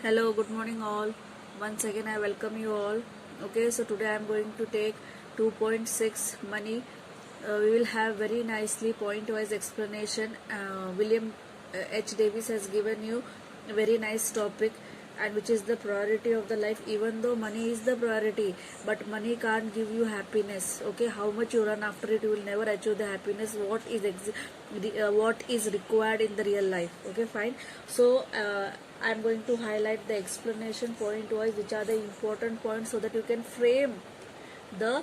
Hello, good morning all. Once again, I welcome you all. Okay, so today I am going to take 2.6 money. We will have very nicely point-wise explanation. William H. Davis has given you a very nice topic, and which is the priority of the life. Even though money is the priority, but money can't give you happiness. Okay, how much you run after it, you will never achieve the happiness. What is required in the real life? Okay, fine. So. I'm going to highlight the explanation point wise, which are the important points, so that you can frame the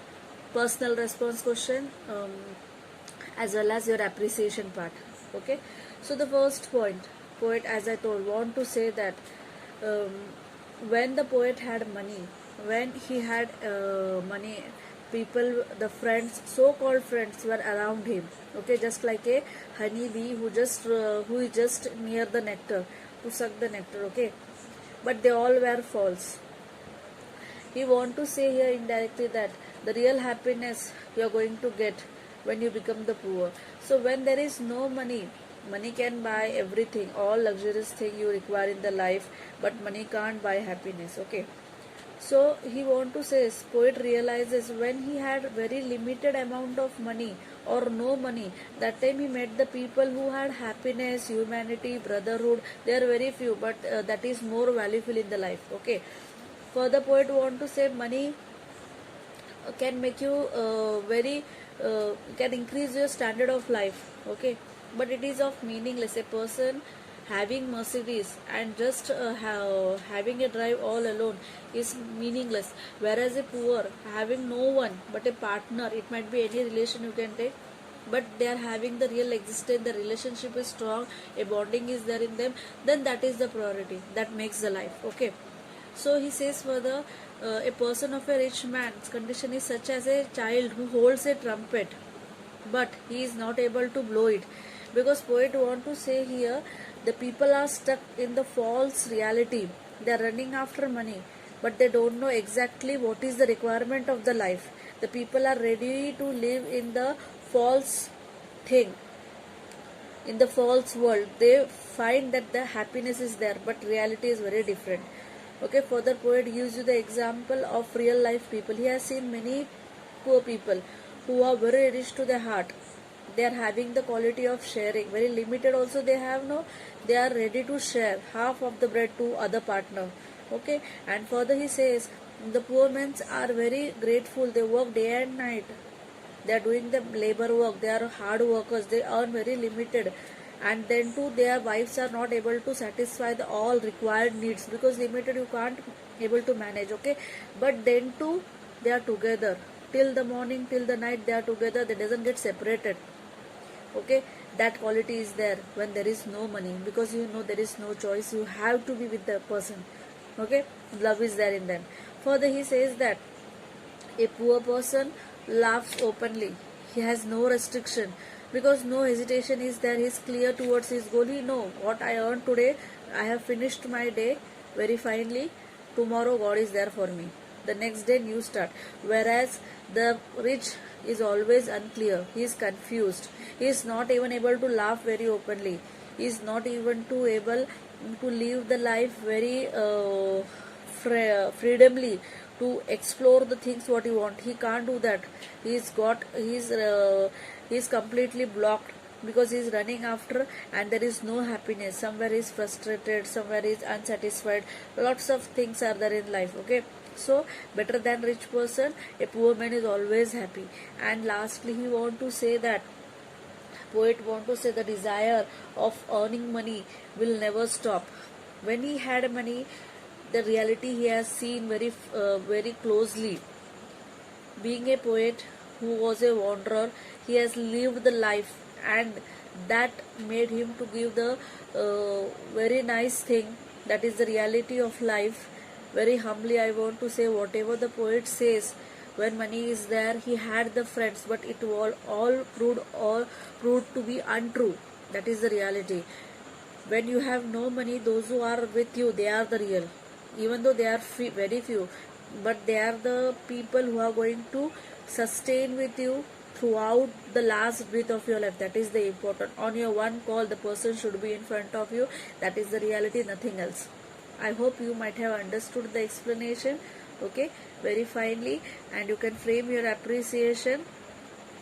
personal response question, as well as your appreciation part. Okay, so the first point, poet, as I told, want to say that um, when the poet had money, when he had money, people, the friends, so-called friends, were around him. Okay, just like a honey bee who is just near the nectar to suck the nectar. Okay, but they all were false. He want to say here indirectly that the real happiness you are going to get when you become the poor. So when there is no money, money can buy everything, all luxurious thing you require in the life, but money can't buy happiness. Okay, so he want to say, poet realizes when he had very limited amount of money or no money, that time he met the people who had happiness, humanity, brotherhood. They are very few, but that is more valuable in the life. Okay, further poet want to say money can make you can increase your standard of life. Okay, but it is of meaningless. A person having Mercedes and just having a drive all alone is meaningless, whereas a poor having no one but a partner, it might be any relation you can take, but they are having the real existence, the relationship is strong, a bonding is there in them, then that is the priority that makes the life. Okay, so he says further, a person of a rich man's condition is such as a child who holds a trumpet, but he is not able to blow it. Because poet want to say here, the people are stuck in the false reality. They are running after money, but they don't know exactly what is the requirement of the life. The people are ready to live in the false thing, in the false world. They find that the happiness is there, but reality is very different. Okay, further poet gives you the example of real life people. He has seen many poor people who are very rich to their heart. They are having the quality of sharing, very limited also they have, no, they are ready to share half of the bread to other partner. Okay, and further he says the poor men are very grateful. They work day and night, they are doing the labor work, they are hard workers, they earn very limited, and then too their wives are not able to satisfy the all required needs, because limited you can't able to manage. Okay, but then too they are together till the morning, till the night they are together, they doesn't get separated. Okay, that quality is there when there is no money, because you know there is no choice, you have to be with the person. Okay, love is there in them. Further he says that a poor person laughs openly. He has no restriction, because no hesitation is there. He is clear towards his goal. He know what I earned today. I have finished my day very finely. Tomorrow God is there for me. The next day new start. Whereas the rich is always unclear. He is confused. He is not even able to laugh very openly. He is not even to able to live the life very freedomly, to explore the things what he want. He can't do that. He's completely blocked, because he's running after and there is no happiness. Somewhere he's frustrated, somewhere he's unsatisfied. Lots of things are there in life. Okay, so better than rich person, a poor man is always happy. And lastly he want to say that poet want to say the desire of earning money will never stop. When he had money, the reality he has seen very closely. Being a poet who was a wanderer, he has lived the life, and that made him to give the very nice thing, that is the reality of life. Very humbly I want to say, whatever the poet says, when money is there, he had the friends, but it all proved to be untrue. That is the reality. When you have no money, those who are with you, they are the real. Even though they are very few, but they are the people who are going to sustain with you throughout the last breath of your life. That is the important. On your one call, the person should be in front of you. That is the reality, nothing else. I hope you might have understood the explanation, okay, very finely, and you can frame your appreciation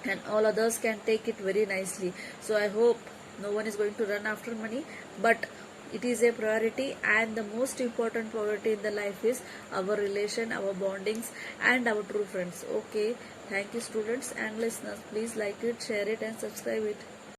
and all others can take it very nicely. So I hope no one is going to run after money, but it is a priority, and the most important priority in the life is our relation, our bondings, and our true friends. Okay, thank you students and listeners. Please like it, share it, and subscribe it.